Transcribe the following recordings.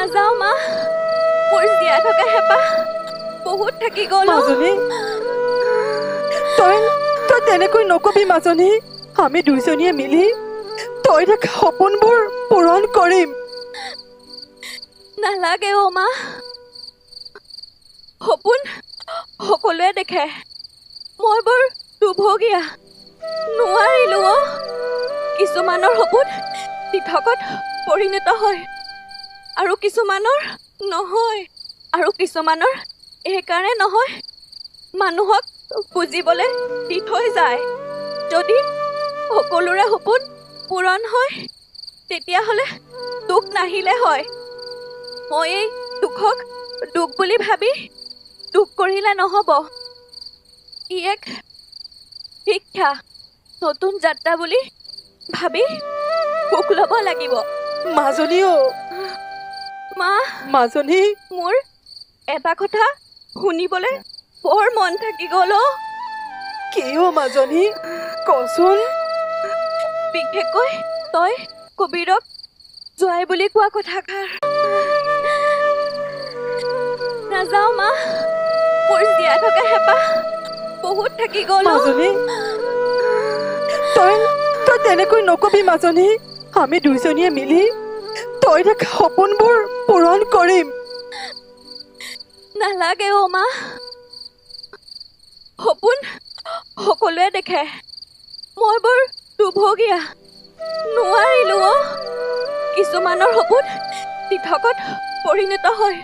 নাযাওঁ মা, মোৰ জীয়াই থকা হেঁপাহ বহুত থাকি গ'ল। মাজনী, তই তই তেনেকৈ নকবি মাজনী। আমি দুইজনীয়ে মিলি তই দেখা সপোনবোৰ পূৰণ কৰিম। নালাগে অ' মা, সপোন সকলোৱে দেখে, মই বৰ দুৰ্ভগীয়া, নোৱাৰিলো অ'। কিছুমানৰ সপোন দিঠকত পৰিণত হয় আৰু কিছুমানৰ নহয়, আৰু কিছুমানৰ এইকাৰণে নহয়, মানুহক বুজিবলৈ দি থৈ যায়। যদি সকলোৰে সপোন পূৰণ হয় তেতিয়াহ'লে দুখ নাহিলে হয়। মই এই দুখক দুখ বুলি ভাবি দুখ কৰিলে নহ'ব। ই এক শিক্ষা, নতুন যাত্ৰা বুলি ভাবি সুখ ল'ব লাগিব। মাজনী অ' মা, মাজনী, মোৰ এটা কথা শুনিবলৈ বৰ মন থাকি গ'ল অ'। কি অ' মাজনী, কচোন। বিশেষকৈ তই কবিৰক জোৱাই বুলি কোৱা কথাষাৰ। নাযাওঁ মা, মোৰ জীয়াই থকা হেঁপাহ বহুত থাকি গ'ল। মাজনী, তই তই তেনেকৈ নকবি মাজনী। আমি দুইজনীয়ে মিলি তই দেখা সপোনবোৰ পূৰণ কৰিম। নালাগে অ' মা, সপোন সকলোৱে দেখে, মই বৰ দুৰ্ভগীয়া, নোৱাৰিলো অ'। কিছুমানৰ সপোন দিঠকত পৰিণত হয়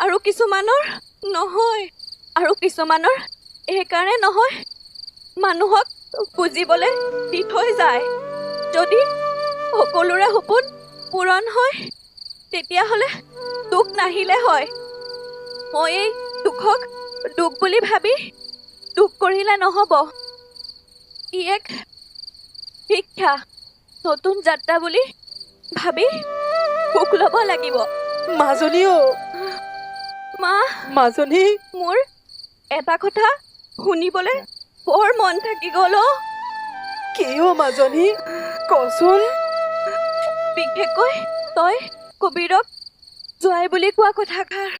আৰু কিছুমানৰ নহয়, আৰু কিছুমানৰ এইকাৰণে নহয়, মানুহক বুজিবলৈ দি থৈ যায়। যদি সকলোৰে সপোন পূৰণ হয় তেতিয়াহ'লে দুখ নাহিলে হয়। মই এই দুখক দুখ বুলি ভাবি দুখ কৰিলে নহ'ব। ই এক শিক্ষা, নতুন যাত্ৰা বুলি ভাবি সুখ ল'ব লাগিব। মাজনী অ' মা, মাজনী, মোৰ এটা কথা শুনিবলৈ বৰ মন থাকি গ'ল অ'। কি অ' মাজনী, কচোন। বিশেষকৈ তই কবিৰক জোৱাই বুলি কোৱা কথাষাৰ।